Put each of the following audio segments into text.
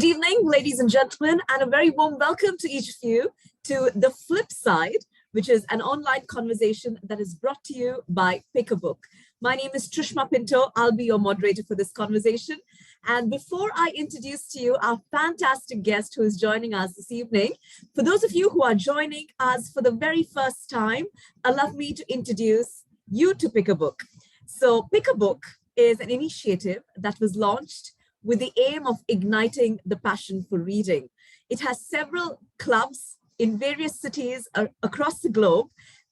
Good evening, ladies and gentlemen, and a very warm welcome to each of you to The Flip Side, which is an online conversation that is brought to you by Pick a Book. My name is Trishma Pinto. I'll be your moderator for this conversation. And before I introduce to you our fantastic guest who is joining us this evening, for those of you who are joining us for the very first time, allow me to introduce you to Pick a Book. So Pick a Book is an initiative that was launched with the aim of igniting the passion for reading. It has several clubs in various cities across the globe,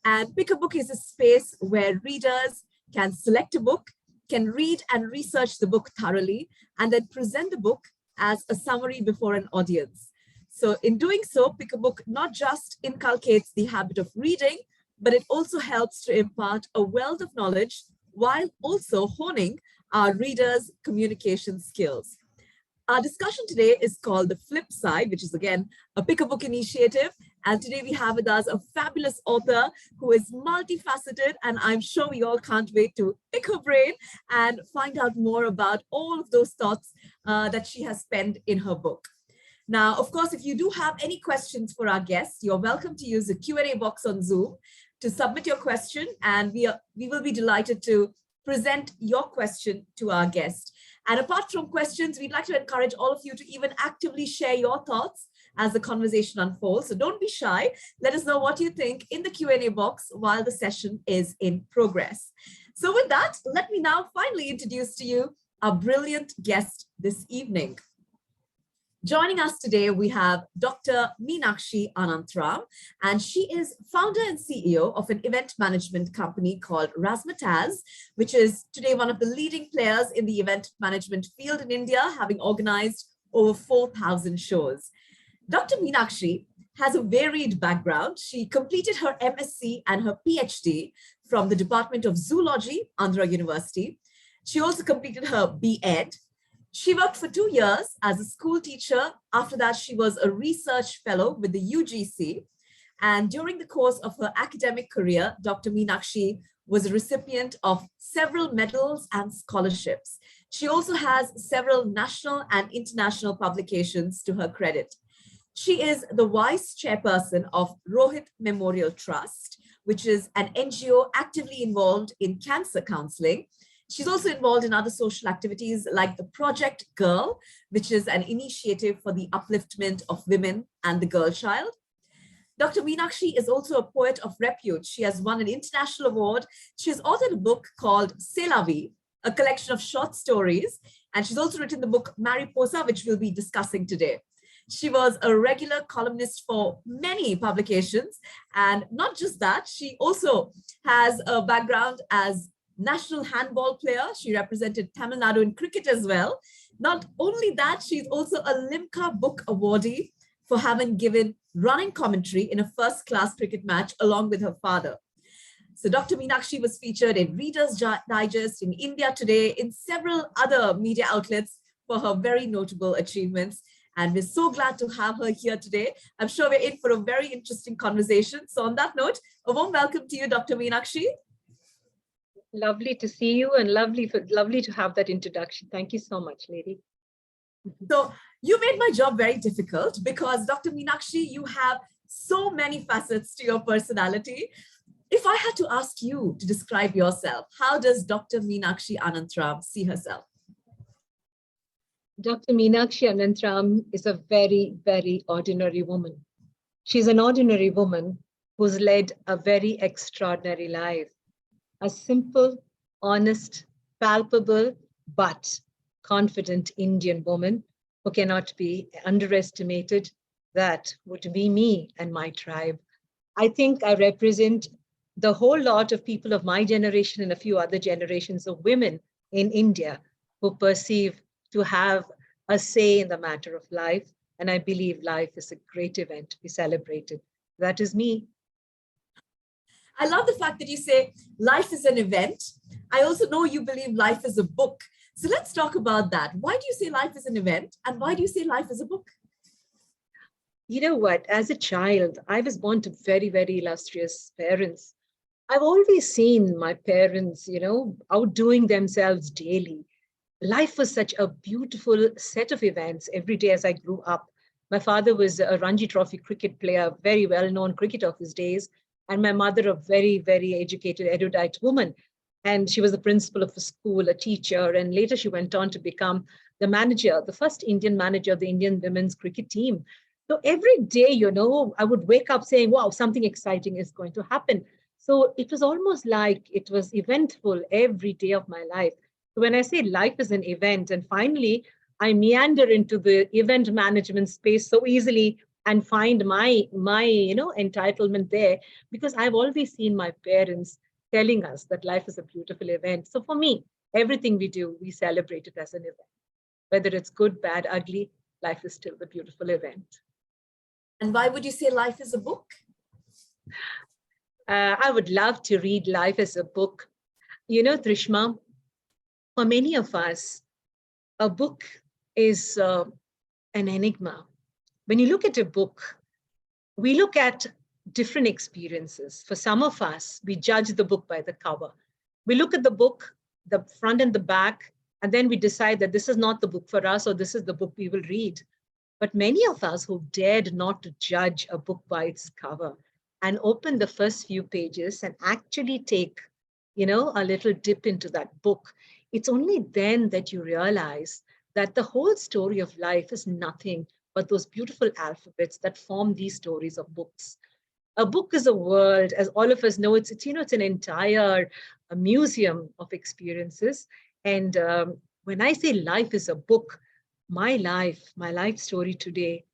and Pick a Book is a space where readers can select a book, can read and research the book thoroughly, and then present the book as a summary before an audience. So in doing so, Pick a Book not just inculcates the habit of reading, but it also helps to impart a wealth of knowledge while also honing our readers' communication skills. Our discussion today is called The Flip Side, which is again a Pick a Book initiative. And today we have with us a fabulous author who is multifaceted, and I'm sure we all can't wait to pick her brain and find out more about all of those thoughts that she has penned in her book. Now, of course, if you do have any questions for our guests, you're welcome to use the Q&A box on Zoom to submit your question, and we will be delighted to present your question to our guest. And apart from questions, we'd like to encourage all of you to even actively share your thoughts as the conversation unfolds. So don't be shy. Let us know what you think in the Q&A box while the session is in progress. So with that, let me now finally introduce to you our brilliant guest this evening. Joining us today, we have Dr. Meenakshi Ananthram, and she is founder and CEO of an event management company called Razzmatazz, which is today one of the leading players in the event management field in India, having organized over 4,000 shows. Dr. Meenakshi has a varied background. She completed her MSc and her PhD from the Department of Zoology, Andhra University. She also completed her B.Ed. She worked for 2 years as a school teacher. After that, she was a research fellow with the UGC. And during the course of her academic career, Dr. Meenakshi was a recipient of several medals and scholarships. She also has several national and international publications to her credit. She is the vice chairperson of Rohit Memorial Trust, which is an NGO actively involved in cancer counseling. She's also involved in other social activities like the Project Girl, which is an initiative for the upliftment of women and the girl child. Dr. Meenakshi is also a poet of repute. She has won an international award. She has authored a book called C'est la vie, a collection of short stories. And she's also written the book Mariposa, which we'll be discussing today. She was a regular columnist for many publications. And not just that, she also has a background as national handball player. She represented Tamil Nadu in cricket as well. Not only that, she's also a Limca Book Awardee for having given running commentary in a first-class cricket match along with her father. So Dr. Meenakshi was featured in Reader's Digest, in India Today, in several other media outlets for her very notable achievements. And we're so glad to have her here today. I'm sure we're in for a very interesting conversation. So on that note, a warm welcome to you, Dr. Meenakshi. Lovely to see you, and lovely to have that introduction. Thank you so much, lady. So you made my job very difficult because Dr. Meenakshi, you have so many facets to your personality. If I had to ask you to describe yourself, how does Dr. Meenakshi Ananthram see herself? Dr. Meenakshi Ananthram is a very, very ordinary woman. She's an ordinary woman who's led a very extraordinary life. A simple, honest, palpable, but confident Indian woman who cannot be underestimated. That would be me and my tribe. I think I represent the whole lot of people of my generation and a few other generations of women in India who perceive to have a say in the matter of life. And I believe life is a great event to be celebrated. That is me. I love the fact that you say life is an event. I also know you believe life is a book. So let's talk about that. Why do you say life is an event? And why do you say life is a book? You know what? As a child, I was born to very, very illustrious parents. I've always seen my parents, outdoing themselves daily. life was such a beautiful set of events every day as I grew up. My father was a Ranji Trophy cricket player, very well-known cricketer of his days, and my mother a very, very educated, erudite woman. And she was the principal of a school, a teacher, and later she went on to become the manager, the first Indian manager of the Indian women's cricket team. So every day, I would wake up saying, wow, something exciting is going to happen. So it was almost like it was eventful every day of my life. So when I say life is an event, and finally I meander into the event management space so easily and find my entitlement there, because I've always seen my parents telling us that life is a beautiful event. So for me, everything we do, we celebrate it as an event. Whether it's good, bad, ugly, life is still the beautiful event. And why would you say life is a book? I would love to read life as a book. Trishma, for many of us, a book is an enigma. When you look at a book, we look at different experiences. For some of us, we judge the book by the cover. We look at the book, the front and the back, and then we decide that this is not the book for us, or this is the book we will read. But many of us who dared not to judge a book by its cover and open the first few pages and actually take, a little dip into that book, it's only then that you realize that the whole story of life is nothing but those beautiful alphabets that form these stories of books. A book is a world, as all of us know, it's an entire museum of experiences. And when I say life is a book, my life story today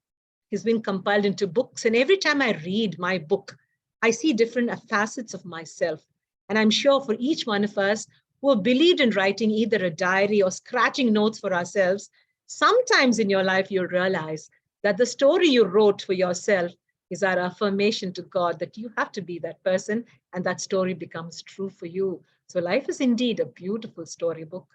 has been compiled into books. And every time I read my book, I see different facets of myself. And I'm sure for each one of us who have believed in writing either a diary or scratching notes for ourselves, sometimes in your life you'll realize that the story you wrote for yourself is our affirmation to God that you have to be that person, and that story becomes true for you. So life is indeed a beautiful storybook.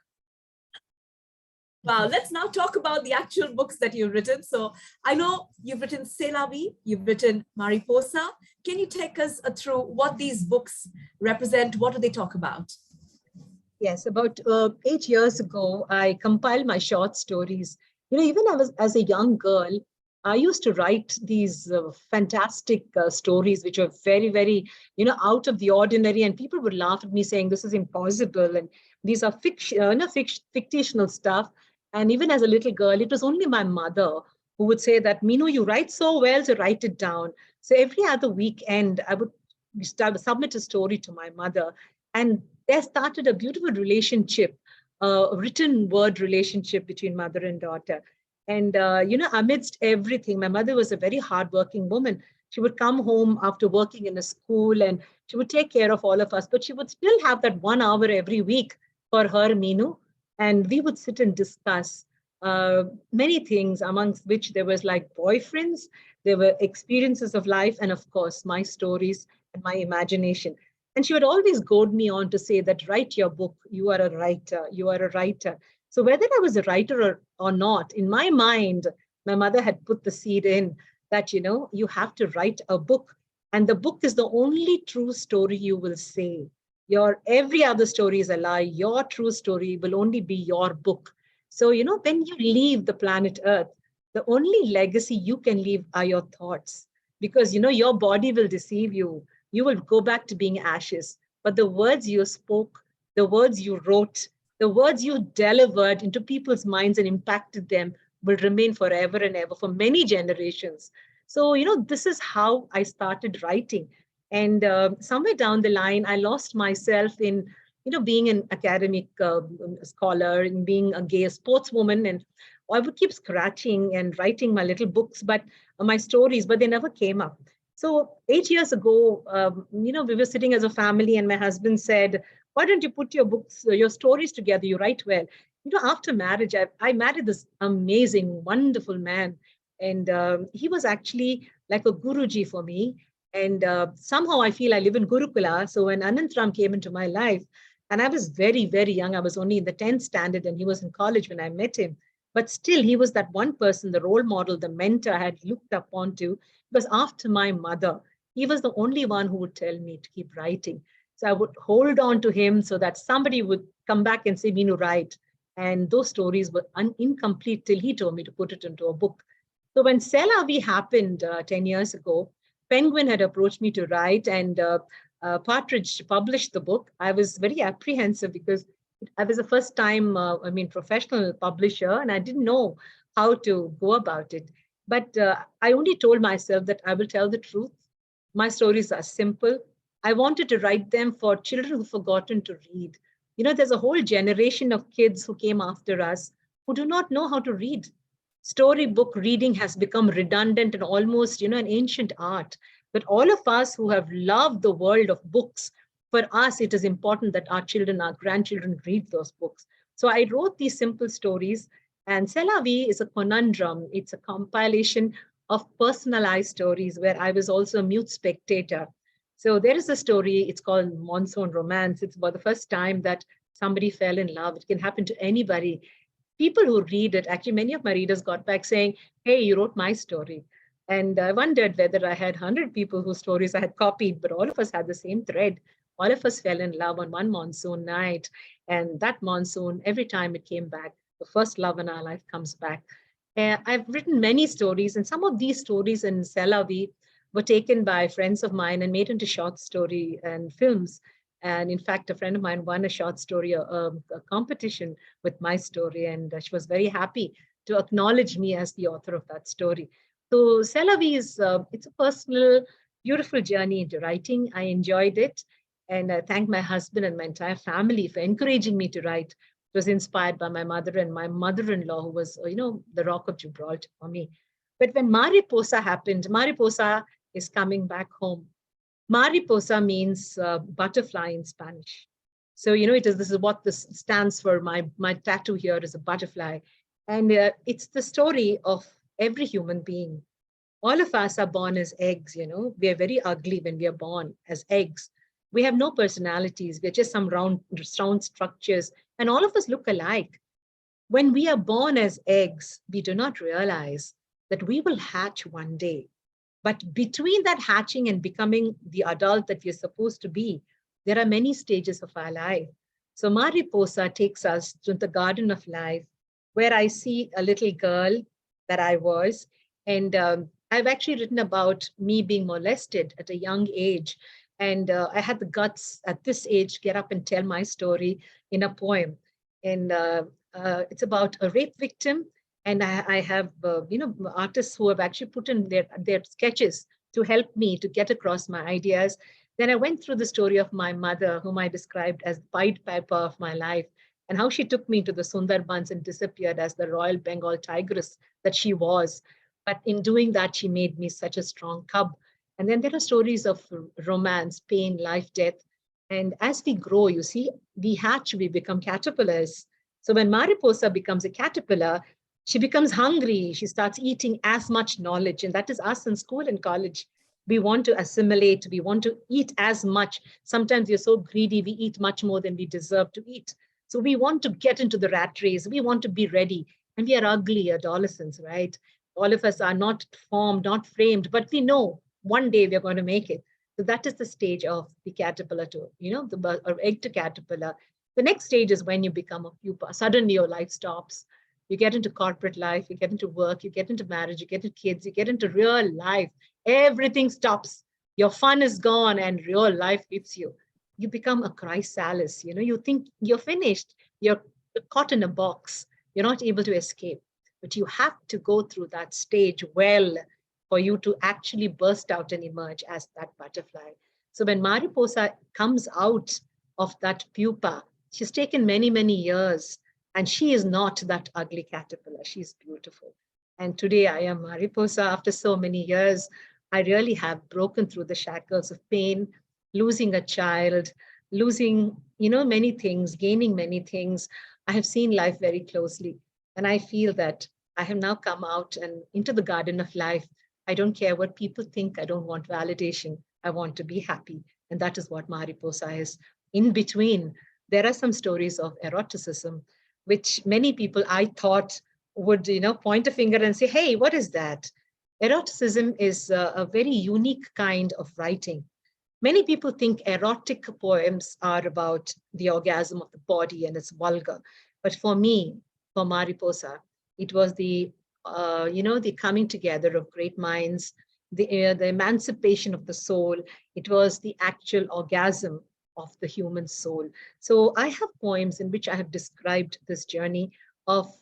Wow, let's now talk about the actual books that you've written. So I know you've written C'est la vie, you've written Mariposa. Can you take us through what these books represent? What do they talk about? Yes, about 8 years ago, I compiled my short stories. Even as a young girl, I used to write these fantastic stories, which are very, very, out of the ordinary. And people would laugh at me saying, this is impossible. And these are fictional stuff. And even as a little girl, it was only my mother who would say that, Meenu, you write so well, so write it down. So every other weekend, I would submit a story to my mother. And there started a beautiful relationship, a written word relationship between mother and daughter. And, amidst everything, my mother was a very hardworking woman. She would come home after working in a school and she would take care of all of us, but she would still have that 1 hour every week for her, Meenu. And we would sit and discuss many things, amongst which there was like boyfriends, there were experiences of life, and of course, my stories and my imagination. And she would always goad me on to say that, write your book, you are a writer, you are a writer. So whether I was a writer or not, in my mind, my mother had put the seed in that, you have to write a book. And the book is the only true story you will say. Your every other story is a lie. Your true story will only be your book. So, when you leave the planet Earth, the only legacy you can leave are your thoughts, because, your body will deceive you. You will go back to being ashes. But the words you spoke, the words you wrote, the words you delivered into people's minds and impacted them will remain forever and ever for many generations. So, this is how I started writing. And somewhere down the line, I lost myself in, being an academic scholar and being a gay sportswoman. And I would keep scratching and writing my little books, but my stories, but they never came up. So 8 years ago, we were sitting as a family and my husband said, why don't you put your books, your stories together? You write well. After marriage, I married this amazing, wonderful man. And he was actually like a Guruji for me. And somehow I feel I live in Gurukula. So when Anantram came into my life, and I was very, very young, I was only in the 10th standard and he was in college when I met him. But still, he was that one person, the role model, the mentor I had looked up onto. Because after my mother, he was the only one who would tell me to keep writing. So I would hold on to him so that somebody would come back and say, Meenu, write. And those stories were incomplete till he told me to put it into a book. So when C'est La Vie happened 10 years ago, Penguin had approached me to write, and Partridge published the book. I was very apprehensive because I was a first time, professional publisher, and I didn't know how to go about it. But I only told myself that I will tell the truth. My stories are simple. I wanted to write them for children who've forgotten to read. You know, there's a whole generation of kids who came after us who do not know how to read. Storybook reading has become redundant and almost, an ancient art. But all of us who have loved the world of books, for us, it is important that our children, our grandchildren read those books. So I wrote these simple stories, and C'est La Vie is a conundrum. It's a compilation of personalized stories where I was also a mute spectator. So there is a story, it's called Monsoon Romance. It's about the first time that somebody fell in love. It can happen to anybody. People who read it, actually, many of my readers got back saying, hey, you wrote my story. And I wondered whether I had 100 people whose stories I had copied, but all of us had the same thread. All of us fell in love on one monsoon night. And that monsoon, every time it came back, the first love in our life comes back. I've written many stories, and some of these stories in C'est La Vie were taken by friends of mine and made into short story and films. And in fact, a friend of mine won a short story, a competition with my story, and she was very happy to acknowledge me as the author of that story. So C'est La Vie is, it's a personal, beautiful journey into writing. I enjoyed it. And I thank my husband and my entire family for encouraging me to write. It was inspired by my mother and my mother-in-law, who was, the Rock of Gibraltar for me. But when Mariposa happened, Mariposa is coming back home. Mariposa means butterfly in Spanish. So, this is what this stands for. My tattoo here is a butterfly. And it's the story of every human being. All of us are born as eggs, We are very ugly when we are born as eggs. We have no personalities. We're just some round structures. And all of us look alike. When we are born as eggs, we do not realize that we will hatch one day. But between that hatching and becoming the adult that we're supposed to be, there are many stages of our life. So Mariposa takes us to the garden of life, where I see a little girl that I was. And I've actually written about me being molested at a young age. And I had the guts at this age to get up and tell my story in a poem. And it's about a rape victim. And I have, artists who have actually put in their sketches to help me to get across my ideas. Then I went through the story of my mother, whom I described as the Pied Piper of my life, and how she took me to the Sundarbans and disappeared as the Royal Bengal tigress that she was. But in doing that, she made me such a strong cub. And then there are stories of romance, pain, life, death. And as we grow, you see, we hatch, we become caterpillars. So when Mariposa becomes a caterpillar, she becomes hungry. She starts eating as much knowledge. And that is us in school and college. We want to assimilate. We want to eat as much. Sometimes we're so greedy, we eat much more than we deserve to eat. So we want to get into the rat race. We want to be ready. And we are ugly adolescents, right? All of us are not formed, not framed, but we know one day we're going to make it. So that is the stage of the caterpillar to, the egg to caterpillar. The next stage is when you become a pupa. Suddenly your life stops. You get into corporate life, you get into work, you get into marriage, you get into kids, you get into real life. Everything stops. Your fun is gone and real life hits you. You become a chrysalis. You think you're finished. You're caught in a box. You're not able to escape. But you have to go through that stage well for you to actually burst out and emerge as that butterfly. So when Mariposa comes out of that pupa, she's taken many, many years. And she is not that ugly caterpillar. She's beautiful. And today I am Mariposa. After so many years, I really have broken through the shackles of pain, losing a child, losing, many things, gaining many things. I have seen life very closely. And I feel that I have now come out and into the garden of life. I don't care what people think. I don't want validation. I want to be happy. And that is what Mariposa is. In between, there are some stories of eroticism, which many people I thought would, point a finger and say, hey, what is that? Eroticism is a very unique kind of writing. Many people think erotic poems are about the orgasm of the body and it's vulgar. But for me, for Mariposa, it was the coming together of great minds, the emancipation of the soul. It was the actual orgasm of the human soul. So I have poems in which I have described this journey of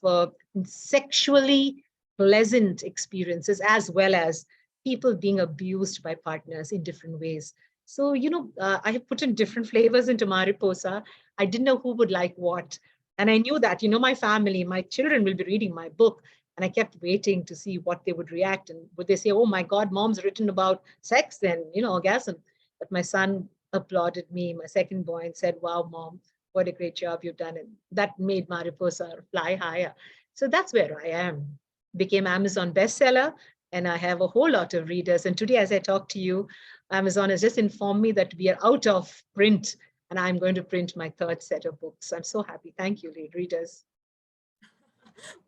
sexually pleasant experiences, as well as people being abused by partners in different ways. So, I have put in different flavors into Mariposa. I didn't know who would like what. And I knew that, my family, my children will be reading my book. And I kept waiting to see what they would react. And would they say, oh my God, mom's written about sex and, orgasm. But my son applauded me, my second boy, and said, wow, mom, what a great job you've done. And that made Mariposa fly higher. So that's where I am. Became Amazon bestseller. And I have a whole lot of readers. And today, as I talk to you, Amazon has just informed me that we are out of print and I'm going to print my third set of books. I'm so happy. Thank you, readers.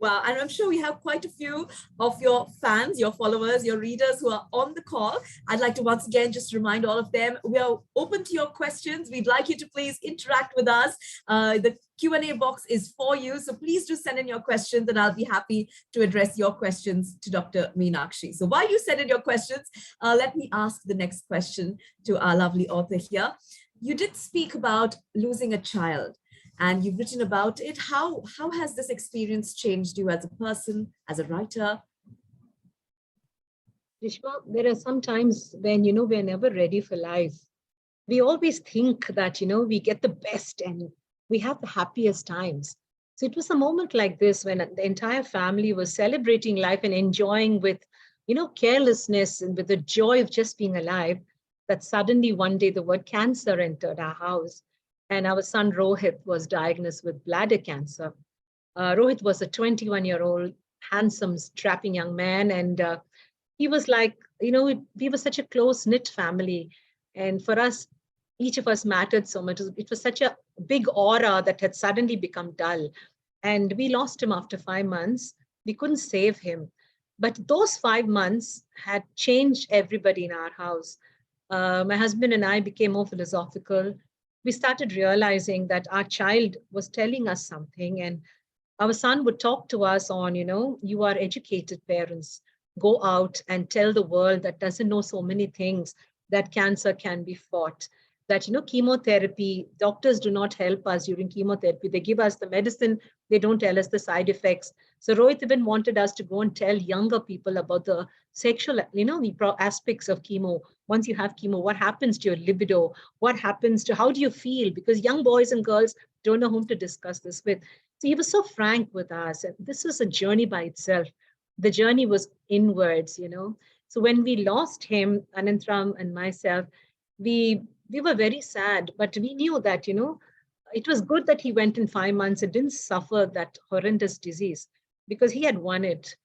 Wow, and I'm sure we have quite a few of your fans, your followers, your readers who are on the call. I'd like to once again just remind all of them, we are open to your questions. We'd like you to please interact with us. The Q&A box is for you, so please do send in your questions and I'll be happy to address your questions to Dr. Meenakshi. So while you send in your questions, let me ask the next question to our lovely author here. You did speak about losing a child, and you've written about it. How has this experience changed you as a person, as a writer? Trishma, there are some times when, we're never ready for life. We always think that, we get the best and we have the happiest times. So it was a moment like this when the entire family was celebrating life and enjoying with, carelessness and with the joy of just being alive, that suddenly one day the word cancer entered our house. And our son Rohit was diagnosed with bladder cancer. Rohit was a 21-year-old, handsome, strapping young man. And he was like, we were such a close-knit family. And for us, each of us mattered so much. It was such a big aura that had suddenly become dull. And we lost him after 5 months. We couldn't save him. But those 5 months had changed everybody in our house. My husband and I became more philosophical. We started realizing that our child was telling us something, and our son would talk to us on, you are educated parents, go out and tell the world that doesn't know so many things, that cancer can be fought, that, chemotherapy, doctors do not help us during chemotherapy. They give us the medicine, they don't tell us the side effects. So Rohit even wanted us to go and tell younger people about the sexual, the aspects of chemo. Once you have chemo, what happens to your libido? What happens to, how do you feel? Because young boys and girls don't know whom to discuss this with. So he was so frank with us. And this was a journey by itself. The journey was inwards, So when we lost him, Anantram and myself, we were very sad, but we knew that, it was good that he went in 5 months and didn't suffer that horrendous disease because he had won it.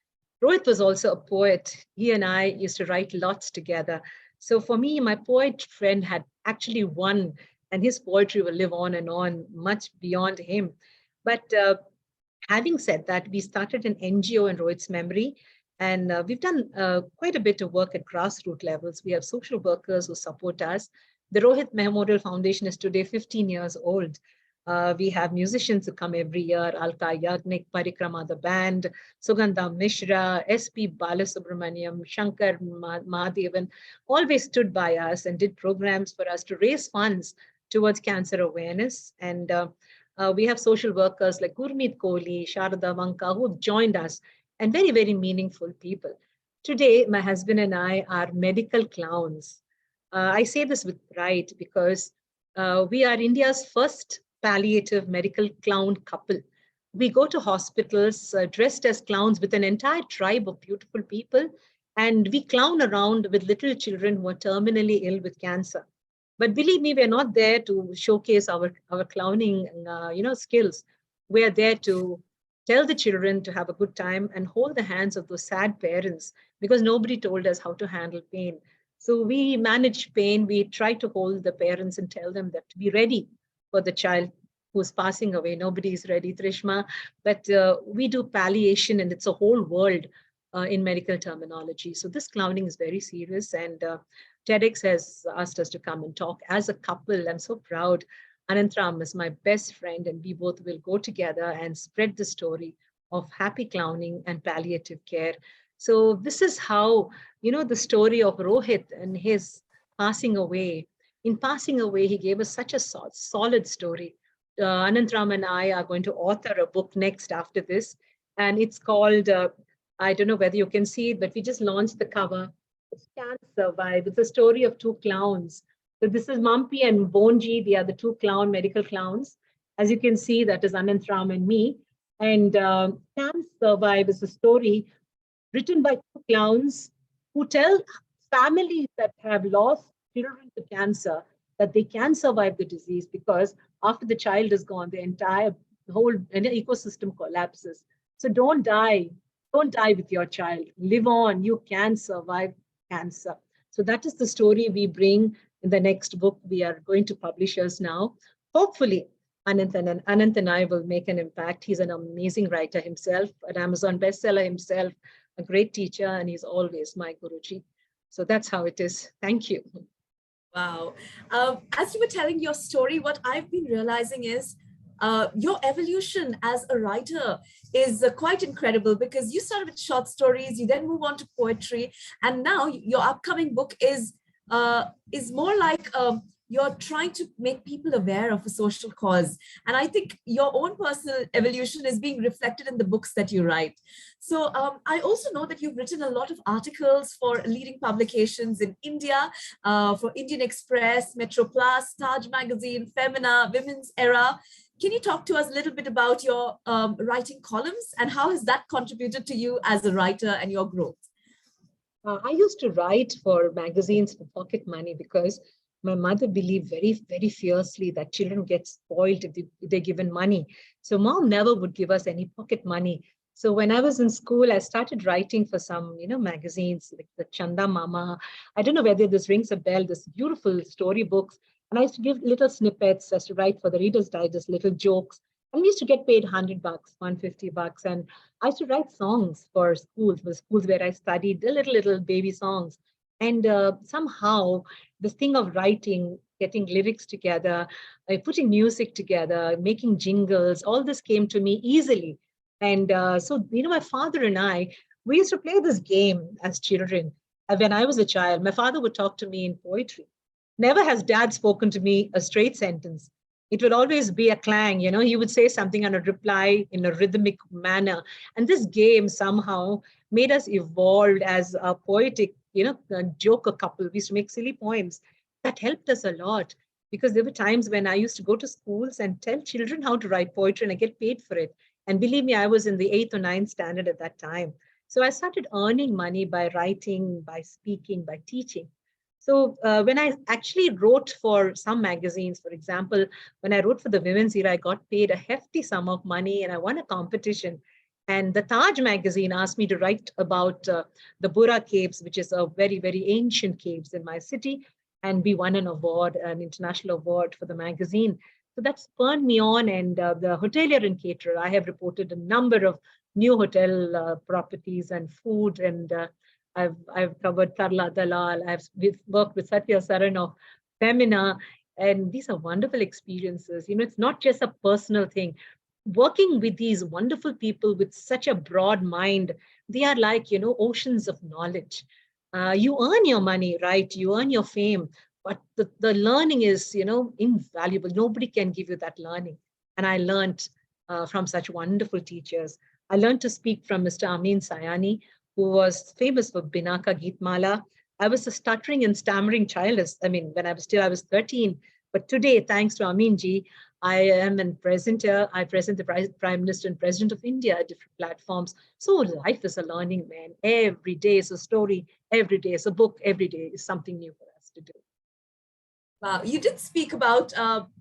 Rohit was also a poet. He and I used to write lots together. So for me, my poet friend had actually won, and his poetry will live on and on, much beyond him. But having said that, we started an NGO in Rohit's memory, and we've done quite a bit of work at grassroots levels. We have social workers who support us. The Rohit Memorial Foundation is today 15 years old. We have musicians who come every year, Alka Yagnik, Parikrama, the band, Sugandha Mishra, SP Balasubramaniam, Shankar Mahadevan, always stood by us and did programs for us to raise funds towards cancer awareness. And we have social workers like Gurmeet Kohli, Sharada Vanka, who have joined us, and very, very meaningful people. Today, my husband and I are medical clowns. I say this with pride because we are India's first palliative medical clown couple. We go to hospitals dressed as clowns with an entire tribe of beautiful people, and we clown around with little children who are terminally ill with cancer. But believe me, we're not there to showcase our clowning skills. We're there to tell the children to have a good time and hold the hands of those sad parents because nobody told us how to handle pain. So we manage pain. We try to hold the parents and tell them that to be ready for the child who's passing away. Nobody is ready, Trishma, but we do palliation, and it's a whole world in medical terminology. So this clowning is very serious, and TEDx has asked us to come and talk as a couple. I'm so proud. Anantram is my best friend, and we both will go together and spread the story of happy clowning and palliative care. So this is how, the story of Rohit and his passing away. In passing away, he gave us such a solid story. Anantram and I are going to author a book next after this, and it's called, I don't know whether you can see it, but we just launched the cover. It Can Survive. It's a story of two clowns. So this is Mampi and Bonji. They are the two medical clowns. As you can see, that is Anantram and me. And Can Survive is a story written by two clowns who tell families that have lost children to cancer that they can survive the disease, because after the child is gone, the whole ecosystem collapses. So don't die. Don't die with your child. Live on. You can survive cancer. So that is the story we bring in the next book we are going to publish us now. Hopefully, Anant and I will make an impact. He's an amazing writer himself, an Amazon bestseller himself, a great teacher, and he's always my Guruji. So that's how it is. Thank you. Wow. As you were telling your story, what I've been realizing is your evolution as a writer is quite incredible, because you started with short stories, you then move on to poetry, and now your upcoming book is more like you're trying to make people aware of a social cause. And I think your own personal evolution is being reflected in the books that you write. So I also know that you've written a lot of articles for leading publications in India, for Indian Express, Metro Plus, Taj Magazine, Femina, Women's Era. Can you talk to us a little bit about your writing columns, and how has that contributed to you as a writer and your growth? I used to write for magazines for pocket money, because my mother believed very, very fiercely that children get spoiled if they're given money. So mom never would give us any pocket money. So when I was in school, I started writing for some, magazines like the Chanda Mama. I don't know whether this rings a bell, this beautiful storybooks. And I used to give little snippets, I used to write for the Reader's Digest, little jokes. And we used to get paid $100, $150. And I used to write songs for schools where I studied, the little baby songs. And somehow this thing of writing, getting lyrics together, putting music together, making jingles, all this came to me easily. And so, my father and I, we used to play this game as children. When I was a child, my father would talk to me in poetry. Never has dad spoken to me a straight sentence. It would always be a clang, he would say something and a reply in a rhythmic manner. And this game somehow made us evolve as a poetic, a joker couple. We used to make silly poems. That helped us a lot, because there were times when I used to go to schools and tell children how to write poetry, and I get paid for it. And believe me, I was in the 8th or 9th standard at that time. So I started earning money by writing, by speaking, by teaching. So when I actually wrote for some magazines, for example, when I wrote for the Women's Era, I got paid a hefty sum of money, and I won a competition. And the Taj magazine asked me to write about the Burra Caves, which is a very, very ancient caves in my city. And we won an award, an international award for the magazine. So that spurred me on. And the hotelier and caterer, I have reported a number of new hotel properties and food. And I've covered Tarla Dalal. We've worked with Satya Saran of Femina. And these are wonderful experiences. It's not just a personal thing. Working with these wonderful people with such a broad mind, they are like, oceans of knowledge. You earn your money, right? You earn your fame, but the learning is, invaluable. Nobody can give you that learning. And I learned from such wonderful teachers. I learned to speak from Mr. Amin Sayani, who was famous for Binaka Geetmala. I was a stuttering and stammering child. When I was 13. But today, thanks to Amin ji, I am a presenter. I present the Prime Minister and President of India at different platforms. So life is a learning, man. Every day is a story. Every day is a book. Every day is something new for us to do. Wow, you did speak about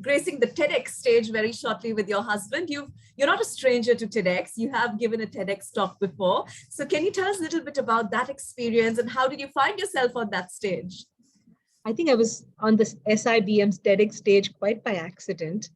gracing the TEDx stage very shortly with your husband. You're not a stranger to TEDx. You have given a TEDx talk before. So can you tell us a little bit about that experience, and how did you find yourself on that stage? I think I was on the SIBM's TEDx stage quite by accident.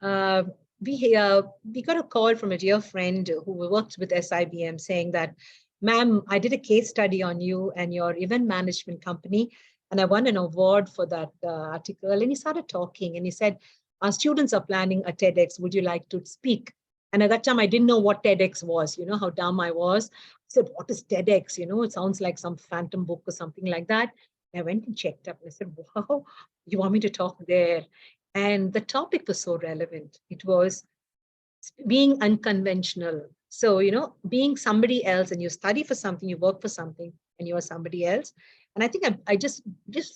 We got a call from a dear friend who works with SIBM saying that, ma'am, I did a case study on you and your event management company, and I won an award for that article. And he started talking, and he said, our students are planning a TEDx. Would you like to speak? And at that time, I didn't know what TEDx was, how dumb I was. I said, what is TEDx? It sounds like some phantom book or something like that. I went and checked up and I said, wow, you want me to talk there? And the topic was so relevant. It was being unconventional. So, being somebody else, and you study for something, you work for something, and you are somebody else. And I think I just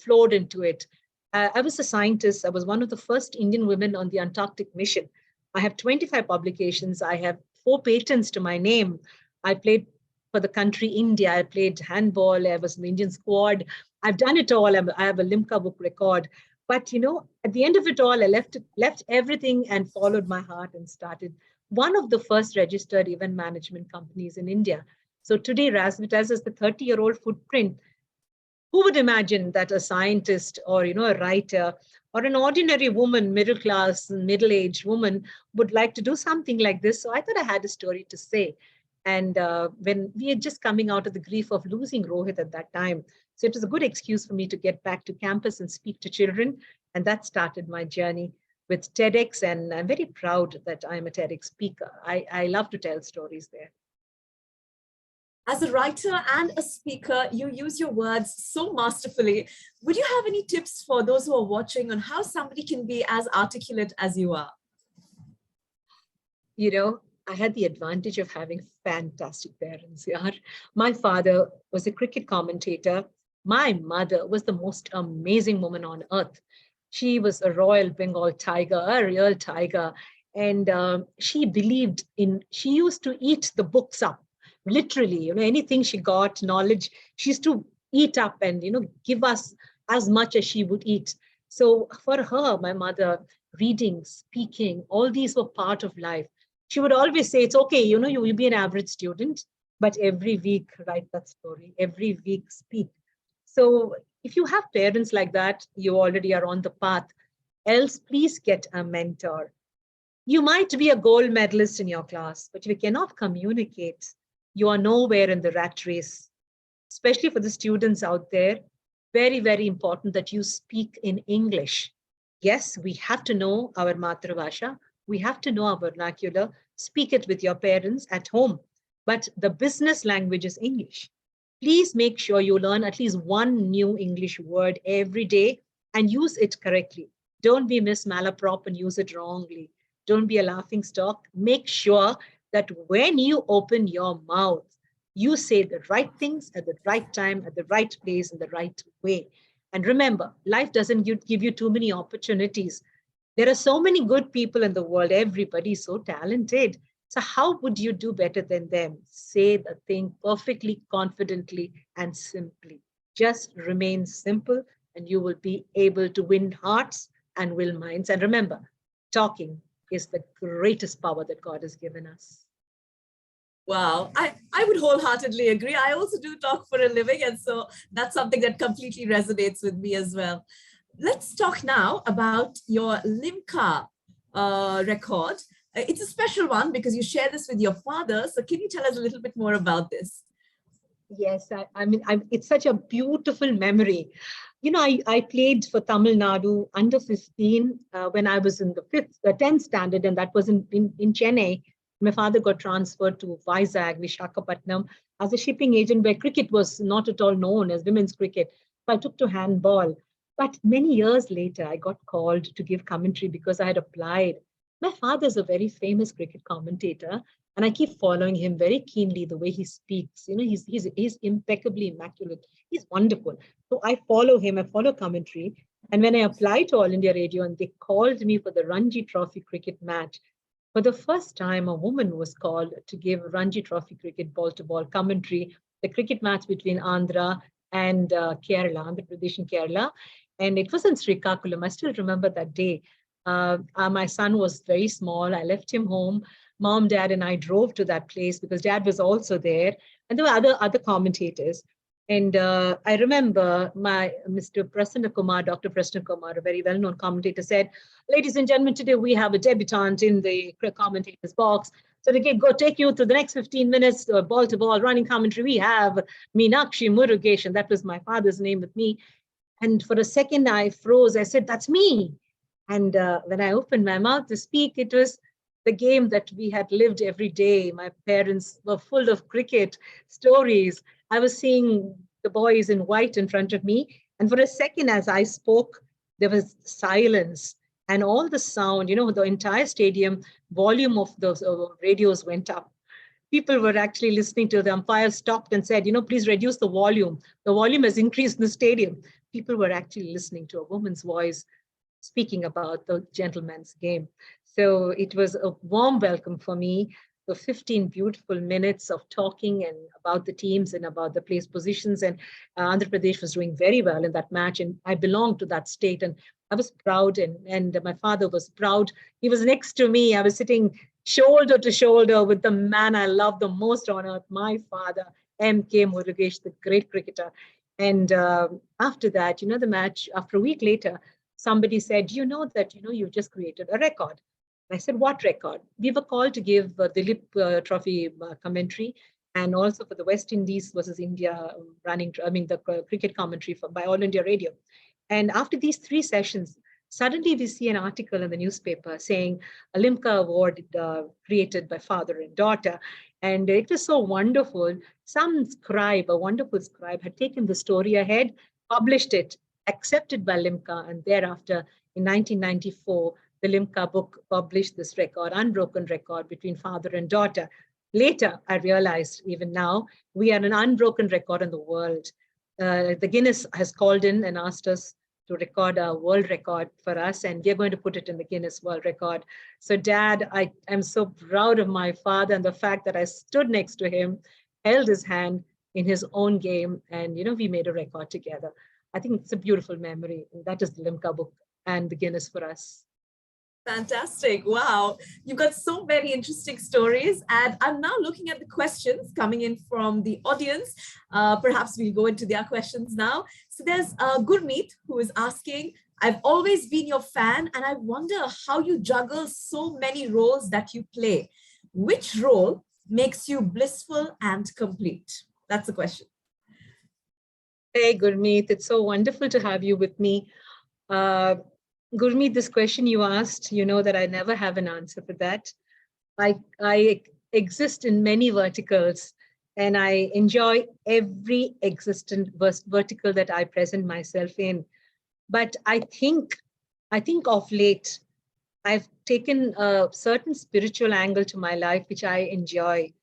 flowed into it. I was a scientist. I was one of the first Indian women on the Antarctic mission. I have 25 publications. I have 4 patents to my name. I played for the country India. I played handball. I was in the Indian squad. I've done it all. I have a Limca book record. But, at the end of it all, I left everything and followed my heart and started one of the first registered event management companies in India. So today, Razzmatazz is the 30-year-old footprint. Who would imagine that a scientist or, a writer or an ordinary woman, middle class, middle-aged woman would like to do something like this? So I thought I had a story to say. And when we had just coming out of the grief of losing Rohit at that time, so it was a good excuse for me to get back to campus and speak to children. And that started my journey with TEDx. And I'm very proud that I'm a TEDx speaker. I love to tell stories there. As a writer and a speaker, you use your words so masterfully. Would you have any tips for those who are watching on how somebody can be as articulate as you are? I had the advantage of having fantastic parents. Yeah. My father was a cricket commentator. My mother was the most amazing woman on earth. She was a Royal Bengal tiger, a real tiger. And she used to eat the books up. Literally, anything she got, knowledge, she used to eat up and, give us as much as she would eat. So for her, my mother, reading, speaking, all these were part of life. She would always say, it's okay, you will be an average student, but every week write that story, every week speak. So if you have parents like that, you already are on the path. Else, please get a mentor. You might be a gold medalist in your class, but if you cannot communicate, you are nowhere in the rat race. Especially for the students out there, very, very important that you speak in English. Yes, we have to know our Matrabhasha. We have to know our vernacular. Speak it with your parents at home. But the business language is English. Please make sure you learn at least one new English word every day and use it correctly. Don't be Miss Malaprop and use it wrongly. Don't be a laughing stock. Make sure that when you open your mouth, you say the right things at the right time, at the right place, in the right way. And remember, life doesn't give you too many opportunities. There are so many good people in the world. Everybody is so talented. So how would you do better than them? Say the thing perfectly, confidently, and simply. Just remain simple and you will be able to win hearts and win minds. And remember, talking is the greatest power that God has given us. Wow, I would wholeheartedly agree. I also do talk for a living, and so that's something that completely resonates with me as well. Let's talk now about your Limca record. It's a special one because you share this with your father. So can you tell us a little bit more about this? Yes, it's such a beautiful memory. I played for Tamil Nadu under 15 when I was in the 10th standard, and that was in Chennai. My father got transferred to Vizag, Visakhapatnam, as a shipping agent where cricket was not at all known as women's cricket. So I took to handball. But many years later, I got called to give commentary because I had applied. My father's a very famous cricket commentator, and I keep following him very keenly, the way he speaks. He's impeccably immaculate. He's wonderful. So I follow him, I follow commentary. And when I applied to All India Radio and they called me for the Ranji Trophy cricket match, for the first time, a woman was called to give Ranji Trophy cricket ball-to-ball commentary, the cricket match between Andhra and Kerala, Andhra Pradesh and Kerala. And it was in Srikakulam. I still remember that day. My son was very small. I left him home. Mom, Dad, and I drove to that place because Dad was also there. And there were other commentators. And I remember my Mr. Prasanna Kumar, Dr. Prasanna Kumar, a very well-known commentator, said, ladies and gentlemen, today we have a debutante in the commentator's box. So to go take you through the next 15 minutes, ball-to-ball running commentary, we have Meenakshi Ananthram. That was my father's name with me. And for a second, I froze. I said, that's me. And when I opened my mouth to speak, it was the game that we had lived every day. My parents were full of cricket stories. I was seeing the boys in white in front of me. And for a second, as I spoke, there was silence and all the sound, the entire stadium, volume of those radios went up. People were actually listening to the umpire stopped and said, please reduce the volume. The volume has increased in the stadium. People were actually listening to a woman's voice speaking about the gentleman's game. So it was a warm welcome for me. The 15 beautiful minutes of talking and about the teams and about the place positions. And Andhra Pradesh was doing very well in that match. And I belonged to that state. And I was proud. And my father was proud. He was next to me. I was sitting shoulder to shoulder with the man I love the most on earth, my father, M.K. Murugesh, the great cricketer. And after that, the match, after a week later, somebody said, you've just created a record. I said, what record? We were called to give the Dilip Trophy commentary and also for the West Indies versus India the cricket commentary by All India Radio. And after these 3 sessions, suddenly we see an article in the newspaper saying a Limca Award created by father and daughter. And it was so wonderful. Some scribe, a wonderful scribe, had taken the story ahead, published it, accepted by Limca, and thereafter in 1994, the Limca book published this record, unbroken record between father and daughter. Later, I realized, even now, we are an unbroken record in the world. The Guinness has called in and asked us to record a world record for us, and we're going to put it in the Guinness World Record. So, Dad, I'm so proud of my father and the fact that I stood next to him, held his hand in his own game, and we made a record together. I think it's a beautiful memory. And that is the Limca book and the Guinness for us. Fantastic. Wow. You've got so many interesting stories. And I'm now looking at the questions coming in from the audience. Perhaps we'll go into their questions now. So there's Gurmeet who is asking, I've always been your fan and I wonder how you juggle so many roles that you play. Which role makes you blissful and complete? That's the question. Hey, Gurmeet. It's so wonderful to have you with me. Gurmeet, this question you asked, that I never have an answer for that. I exist in many verticals and I enjoy every existent vertical that I present myself in. But I think of late, I've taken a certain spiritual angle to my life, which I enjoy.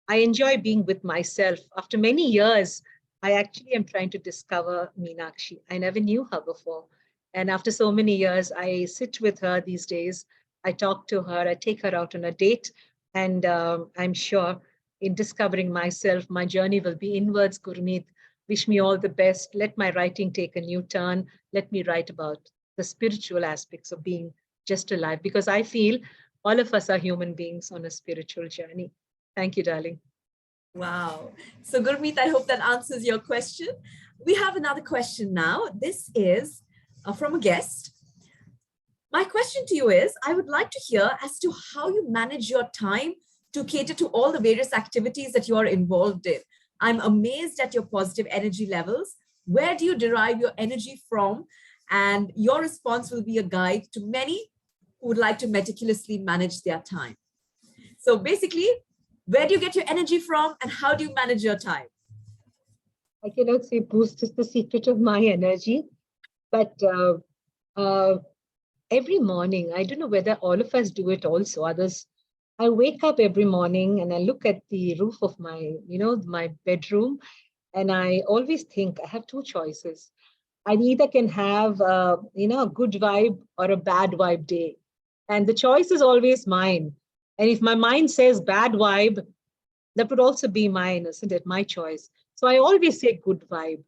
I enjoy being with myself. After many years, I actually am trying to discover Meenakshi. I never knew her before. And after so many years, I sit with her these days. I talk to her, I take her out on a date. And I'm sure in discovering myself, my journey will be inwards, Gurmeet. Wish me all the best. Let my writing take a new turn. Let me write about the spiritual aspects of being just alive, because I feel all of us are human beings on a spiritual journey. Thank you, darling. Wow. So Gurmeet, I hope that answers your question. We have another question now. This is from a guest. My question to you is, I would like to hear as to how you manage your time to cater to all the various activities that you are involved in. I'm amazed at your positive energy levels. Where do you derive your energy from? And your response will be a guide to many who would like to meticulously manage their time. So basically, where do you get your energy from and how do you manage your time? I cannot say boost is the secret of my energy, but every morning, I don't know whether all of us do it also, others. I wake up every morning and I look at the roof of my, my bedroom, and I always think I have 2 choices. I either can have, a good vibe or a bad vibe day. And the choice is always mine. And if my mind says bad vibe, that would also be mine, isn't it? My choice. So I always say good vibe.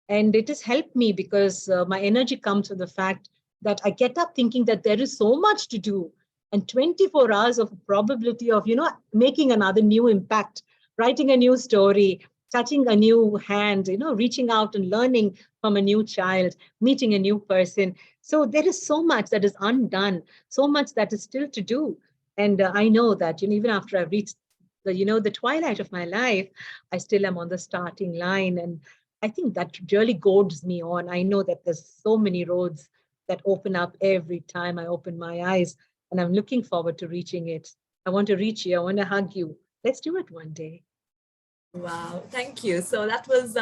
And it has helped me because my energy comes from the fact that I get up thinking that there is so much to do and 24 hours of probability of, making another new impact, writing a new story, touching a new hand, reaching out and learning from a new child, meeting a new person. So there is so much that is undone, so much that is still to do. And I know that, even after I've reached the twilight of my life, I still am on the starting line. And I think that really goads me on. I know that there's so many roads that open up every time I open my eyes. And I'm looking forward to reaching it. I want to reach you. I want to hug you. Let's do it one day. Wow, thank you. So that was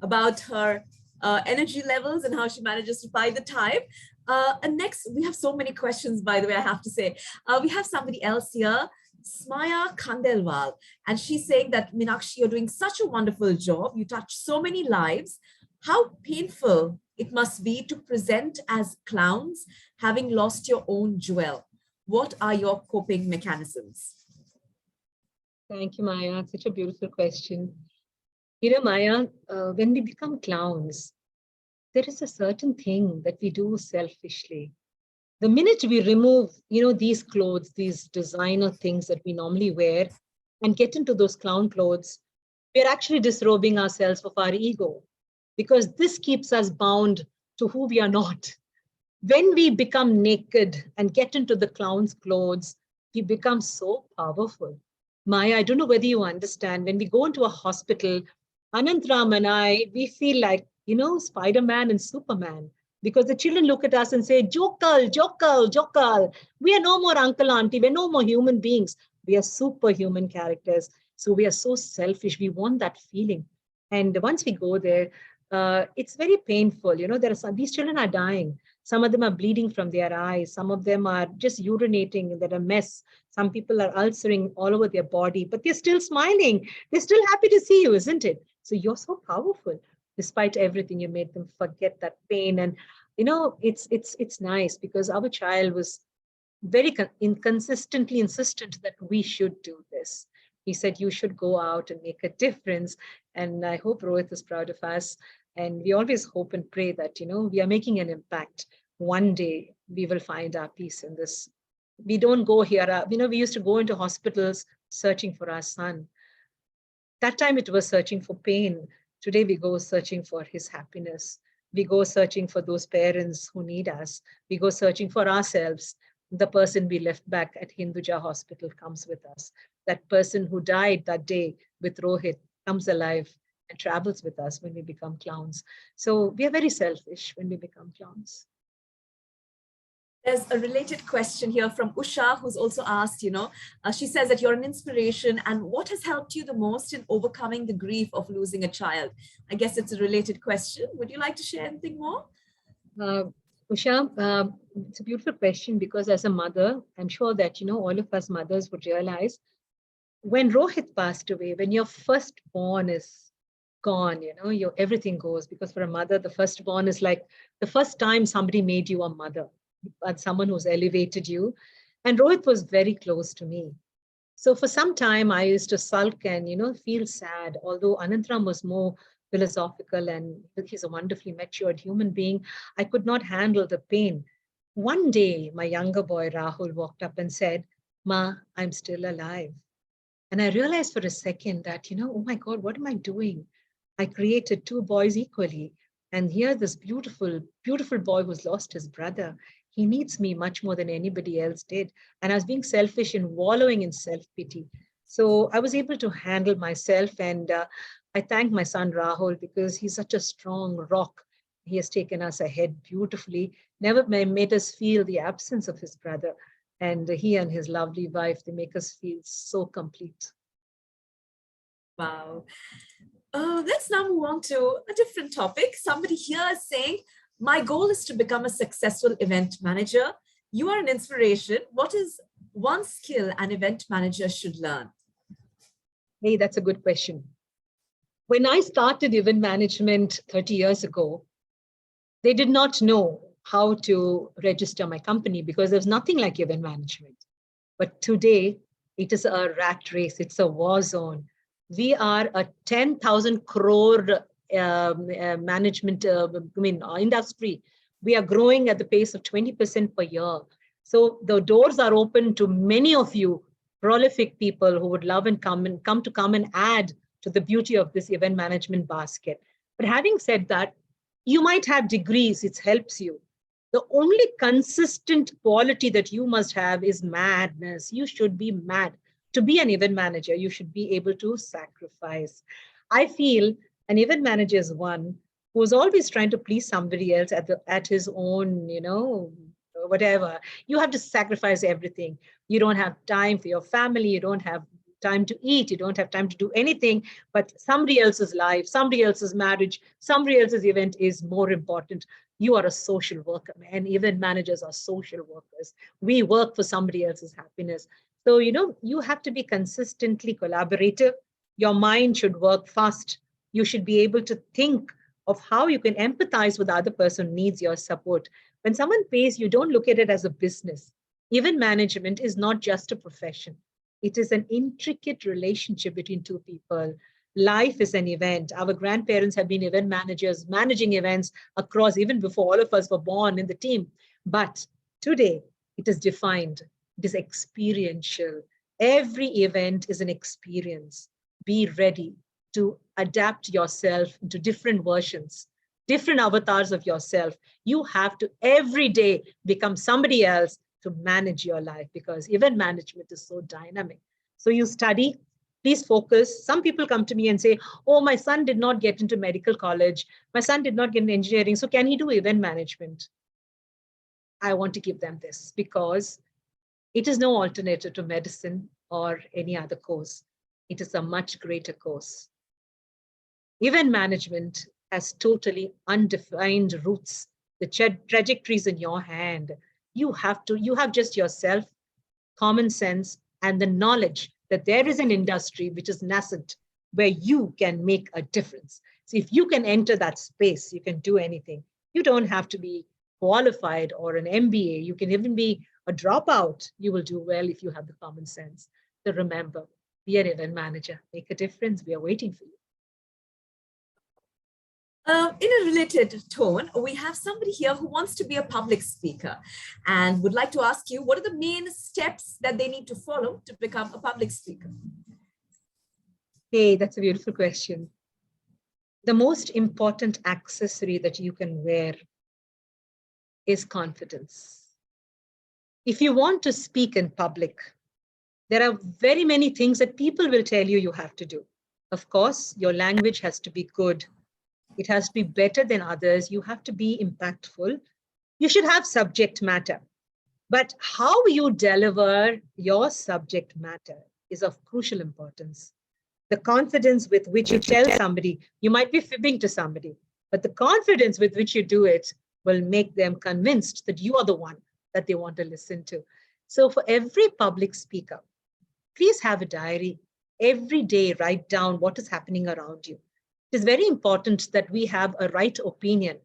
about her energy levels and how she manages to find the time. And next, we have so many questions, by the way, I have to say. We have somebody else here, Smaya Khandelwal, and she's saying that, Meenakshi, you're doing such a wonderful job. You touch so many lives. How painful it must be to present as clowns, having lost your own jewel. What are your coping mechanisms? Thank you, Maya. Such a beautiful question. You know, Maya, when we become clowns, there is a certain thing that we do selfishly. The minute we remove, these clothes, these designer things that we normally wear and get into those clown clothes, we're actually disrobing ourselves of our ego, because this keeps us bound to who we are not. When we become naked and get into the clown's clothes, we become so powerful. Maya, I don't know whether you understand, when we go into a hospital, Anantram and I, we feel like, Spider-Man and Superman, because the children look at us and say, Jokal, Jokal, Jokal. We are no more uncle, auntie. We're no more human beings. We are superhuman characters. So we are so selfish. We want that feeling. And once we go there, it's very painful. There are these children are dying. Some of them are bleeding from their eyes. Some of them are just urinating and they're a mess. Some people are ulcering all over their body, but they're still smiling. They're still happy to see you, isn't it? So you're so powerful. Despite everything, you made them forget that pain. And, it's nice because our child was very inconsistently insistent that we should do this. He said, you should go out and make a difference. And I hope Rohit is proud of us. And we always hope and pray that, we are making an impact. One day we will find our peace in this. We don't go here. We used to go into hospitals searching for our son. That time it was searching for pain. Today we go searching for his happiness. We go searching for those parents who need us. We go searching for ourselves. The person we left back at Hinduja Hospital comes with us. That person who died that day with Rohit comes alive and travels with us when we become clowns. So we are very selfish when we become clowns. There's a related question here from Usha, who's also asked, she says that you're an inspiration, and what has helped you the most in overcoming the grief of losing a child? I guess it's a related question. Would you like to share anything more? Usha, it's a beautiful question, because as a mother, I'm sure that, all of us mothers would realize when Rohit passed away, when your firstborn is gone, your everything goes, because for a mother, the firstborn is like the first time somebody made you a mother, but someone who's elevated you. And Rohit was very close to me. So for some time, I used to sulk and, feel sad, although Anantram was more philosophical and he's a wonderfully matured human being. I could not handle the pain. One day, my younger boy, Rahul, walked up and said, Ma, I'm still alive. And I realized for a second that, oh my God, what am I doing? I created two boys equally. And here, this beautiful, beautiful boy who's lost his brother, he needs me much more than anybody else did. And I was being selfish and wallowing in self-pity. So I was able to handle myself. And I thank my son, Rahul, because he's such a strong rock. He has taken us ahead beautifully, never made us feel the absence of his brother. And he and his lovely wife, they make us feel so complete. Wow. Let's now move on to a different topic. Somebody here is saying, my goal is to become a successful event manager. You are an inspiration. What is one skill an event manager should learn? Hey, that's a good question. When I started event management 30 years ago, they did not know how to register my company because there's nothing like event management. But today, it is a rat race. It's a war zone. We are a 10,000 crore management industry. We are growing at the pace of 20% per year. So the doors are open to many of you prolific people who would love and come and add to the beauty of this event management basket. But having said that, you might have degrees, it helps you. The only consistent quality that you must have is madness. You should be mad. To be an event manager, you should be able to sacrifice. I feel an event manager is one who's always trying to please somebody else at his own, whatever. You have to sacrifice everything. You don't have time for your family. You don't have time to eat. You don't have time to do anything, but somebody else's life, somebody else's marriage, somebody else's event is more important. You are a social worker, and event managers are social workers. We work for somebody else's happiness. So, you have to be consistently collaborative. Your mind should work fast. You should be able to think of how you can empathize with the other person who needs your support. When someone pays, you don't look at it as a business. Event management is not just a profession. It is an intricate relationship between two people. Life is an event. Our grandparents have been event managers, managing events across, even before all of us were born in the team. But today, it is defined. It is experiential. Every event is an experience. Be ready to adapt yourself into different versions, different avatars of yourself. You have to every day become somebody else to manage your life, because event management is so dynamic. So you study, please focus. Some people come to me and say, oh, my son did not get into medical college. My son did not get into engineering. So can he do event management? I want to give them this, because it is no alternative to medicine or any other course. It is a much greater course. Event management has totally undefined roots. The trajectories in your hand. You have just yourself, common sense, and the knowledge that there is an industry which is nascent where you can make a difference. So if you can enter that space, you can do anything. You don't have to be qualified or an MBA. You can even be a dropout. You will do well if you have the common sense. So remember, be an event manager. Make a difference. We are waiting for you. In a related tone, we have somebody here who wants to be a public speaker and would like to ask you, what are the main steps that they need to follow to become a public speaker? Hey, that's a beautiful question. The most important accessory that you can wear is confidence. If you want to speak in public, there are very many things that people will tell you you have to do. Of course, your language has to be good. It has to be better than others. You have to be impactful. You should have subject matter. But how you deliver your subject matter is of crucial importance. The confidence with which you tell somebody, you might be fibbing to somebody, but the confidence with which you do it will make them convinced that you are the one that they want to listen to. So for every public speaker, please have a diary. Every day, write down what is happening around you. It is very important that we have a right opinion.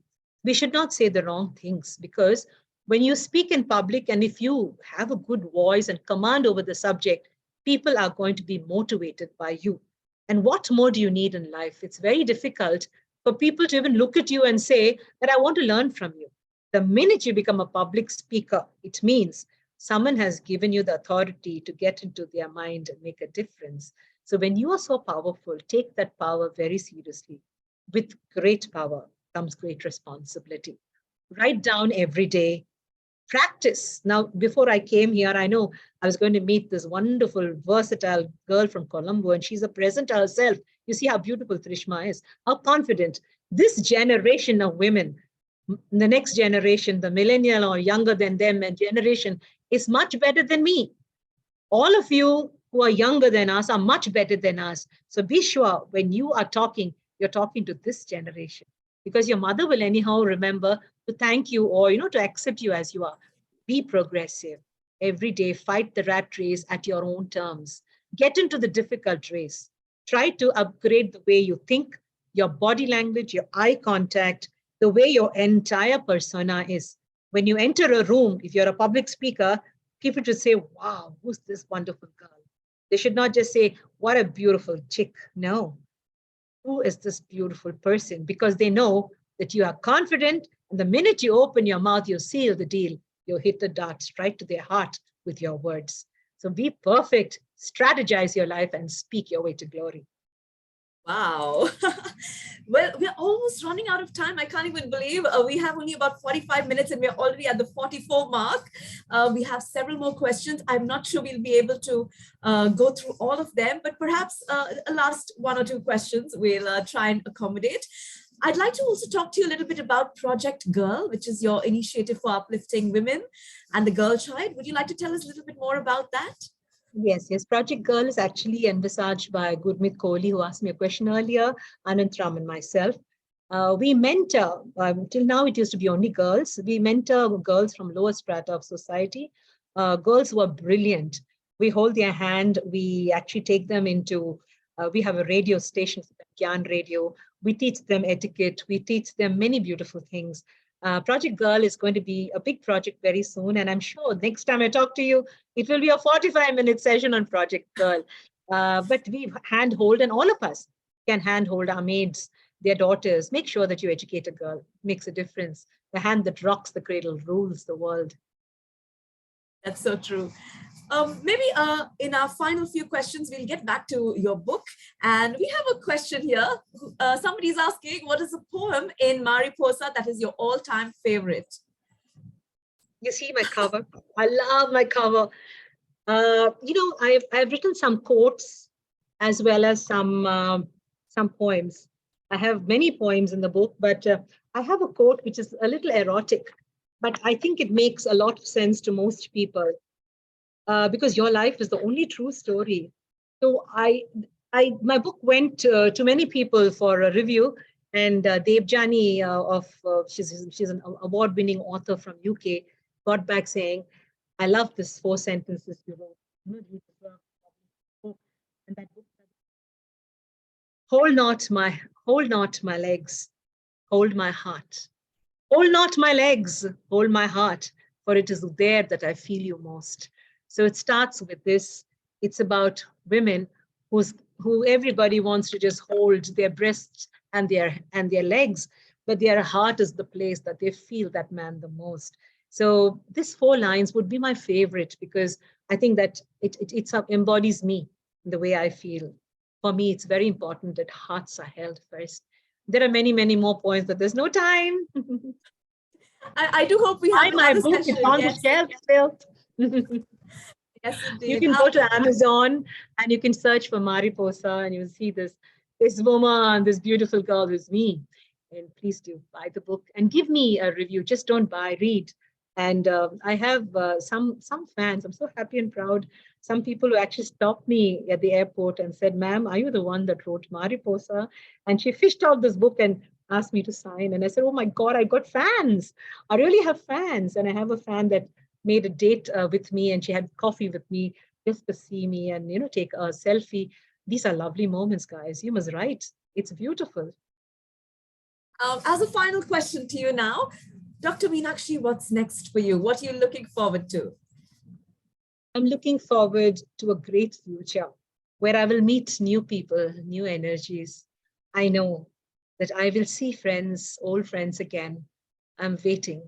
We should not say the wrong things, because when you speak in public and if you have a good voice and command over the subject, people are going to be motivated by you. And what more do you need in life? It's very difficult for people to even look at you and say that I want to learn from you. The minute you become a public speaker, it means someone has given you the authority to get into their mind and make a difference. So when you are so powerful, take that power very seriously. With great power comes great responsibility. Write down every day. Practice. Now, before I came here, I know I was going to meet this wonderful, versatile girl from Colombo, and she's a presenter herself. You see how beautiful Trishma is, how confident. This generation of women, the next generation, the millennial or younger than them and generation, is much better than me. All of you who are younger than us are much better than us. So be sure when you are talking, you're talking to this generation, because your mother will anyhow remember to thank you or, to accept you as you are. Be progressive. Every day, fight the rat race at your own terms. Get into the difficult race. Try to upgrade the way you think, your body language, your eye contact, the way your entire persona is. When you enter a room, if you're a public speaker, people should say, wow, who's this wonderful girl? They should not just say, what a beautiful chick. No. Who is this beautiful person? Because they know that you are confident. And the minute you open your mouth, you seal the deal. You hit the dart straight to their heart with your words. So be perfect, strategize your life, and speak your way to glory. Wow. Well, we're almost running out of time. I can't even believe we have only about 45 minutes and we're already at the 44 mark. We have several more questions. I'm not sure we'll be able to go through all of them, but perhaps a last one or two questions we'll try and accommodate. I'd like to also talk to you a little bit about Project Girl, which is your initiative for uplifting women and the girl child. Would you like to tell us a little bit more about that? Yes, yes. Project Girl is actually envisaged by Gurmeet Kohli, who asked me a question earlier, Anantram and myself. We mentor, till now it used to be only girls. We mentor girls from lower strata of society, girls who are brilliant. We hold their hand. We actually take them into, we have a radio station, Gyan Radio. We teach them etiquette. We teach them many beautiful things. Project Girl is going to be a big project very soon. And I'm sure next time I talk to you, it will be a 45-minute session on Project Girl. But we handhold, and all of us can handhold our maids, their daughters. Make sure that you educate a girl. It makes a difference. The hand that rocks the cradle rules the world. That's so true. Maybe in our final few questions, we'll get back to your book. And we have a question here. Somebody's asking, what is a poem in Mariposa that is your all-time favorite? You see my cover? I love my cover. I've written some quotes as well as some poems. I have many poems in the book, but I have a quote which is a little erotic, but I think it makes a lot of sense to most people. Because your life is the only true story. So my book went to many people for a review, and Dev Jani she's an award-winning author from UK, got back saying, "I love this 4 sentences you wrote." And that book, hold not my legs, hold my heart. Hold not my legs, hold my heart, for it is there that I feel you most. So it starts with this. It's about women who everybody wants to just hold their breasts and their legs, but their heart is the place that they feel that man the most. So these 4 lines would be my favorite because I think that it embodies me, the way I feel. For me, it's very important that hearts are held first. There are many, many more points, but there's no time. I do hope we have my book session. Is on the shelf still. Yes, indeed. You can go to Amazon and you can search for Mariposa and you'll see this woman, this beautiful girl is me. And please do buy the book and give me a review. Just don't buy, read. And I have some fans. I'm so happy and proud. Some people who actually stopped me at the airport and said, "Ma'am, are you the one that wrote Mariposa?" And she fished out this book and asked me to sign. And I said, "Oh my God, I got fans. I really have fans." And I have a fan that made a date with me, and she had coffee with me just to see me and take a selfie. These are lovely moments, guys. You must write. It's beautiful. As a final question to you now, Dr. Meenakshi, what's next for you? What are you looking forward to? I'm looking forward to a great future where I will meet new people, new energies. I know that I will see friends, old friends again. I'm waiting.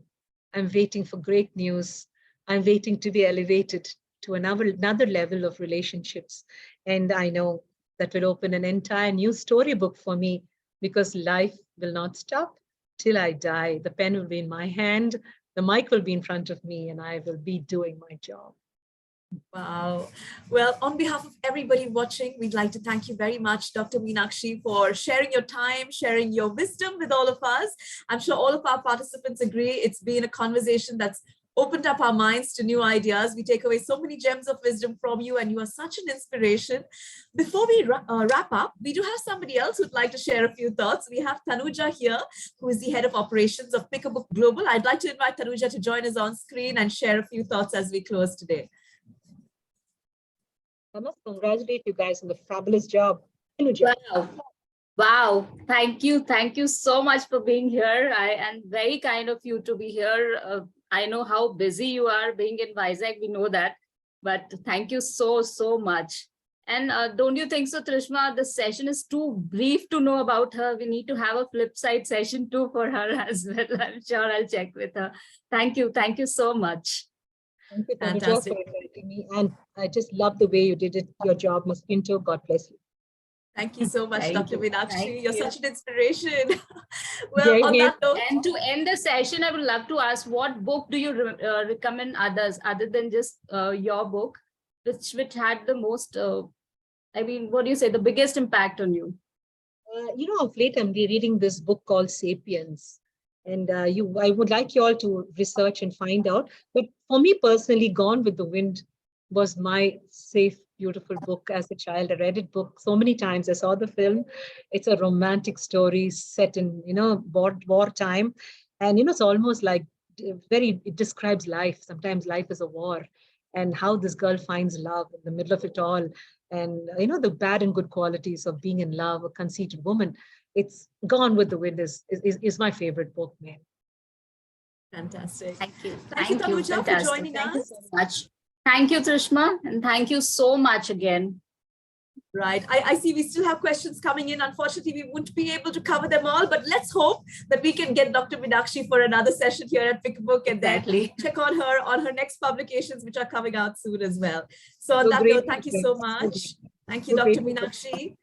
I'm waiting for great news. I'm waiting to be elevated to another level of relationships. And I know that will open an entire new storybook for me because life will not stop till I die. The pen will be in my hand, the mic will be in front of me, and I will be doing my job. Wow. Well, on behalf of everybody watching, we'd like to thank you very much, Dr. Meenakshi, for sharing your time, sharing your wisdom with all of us. I'm sure all of our participants agree. It's been a conversation that's opened up our minds to new ideas. We take away so many gems of wisdom from you, and you are such an inspiration. Before we wrap up, we do have somebody else who'd like to share a few thoughts. We have Tanuja here, who is the head of operations of Pick a Book Global. I'd like to invite Tanuja to join us on screen and share a few thoughts as we close today. I must congratulate you guys on the fabulous job. Tanuja. Wow. Thank you. Thank you so much for being here. And very kind of you to be here. I know how busy you are being in Vizag. We know that. But thank you so, so much. And don't you think so, Trishma? The session is too brief to know about her. We need to have a flip side session too for her as well. I'm sure I'll check with her. Thank you. Thank you so much. Thank you, Tanuja, for inviting me. And I just love the way you did it, your job, Ms. Pinto. God bless you. Thank you so much, Dr. Meenakshi. You're such an inspiration. Well, on that note, and to end the session, I would love to ask, what book do you recommend others other than just your book, which had the most, I mean, what do you say, the biggest impact on you? Of late I'm reading this book called Sapiens, and I would like you all to research and find out. But for me personally, Gone with the Wind was my safe, beautiful book as a child. I read it book so many times. I saw the film. It's a romantic story set in wartime, and it's almost like it describes life. Sometimes life is a war, and how this girl finds love in the middle of it all, and the bad and good qualities of being in love, a conceited woman. It's Gone with the Wind is my favorite book, man. Fantastic. Thank you. Thank you, Tanuja, for joining Thank you us. so much. Thank you, Trishma, and thank you so much again. Right. I see we still have questions coming in. Unfortunately, we won't be able to cover them all, but let's hope that we can get Dr. Meenakshi for another session here at Pick a Book, and then check on her next publications, which are coming out soon as well. So on that note, thank you so much. Thank you, Dr. Meenakshi.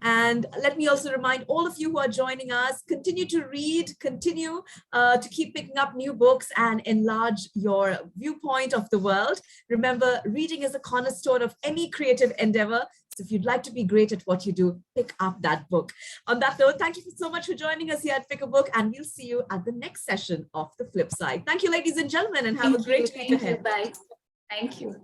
And let me also remind all of you who are joining us, continue to read, continue to keep picking up new books and enlarge your viewpoint of the world. Remember, reading is a cornerstone of any creative endeavor. So if you'd like to be great at what you do, pick up that book. On that note, thank you so much for joining us here at Pick a Book, and we'll see you at the next session of The Flip Side. Thank you, ladies and gentlemen, and have a great week ahead. Bye. Thank you.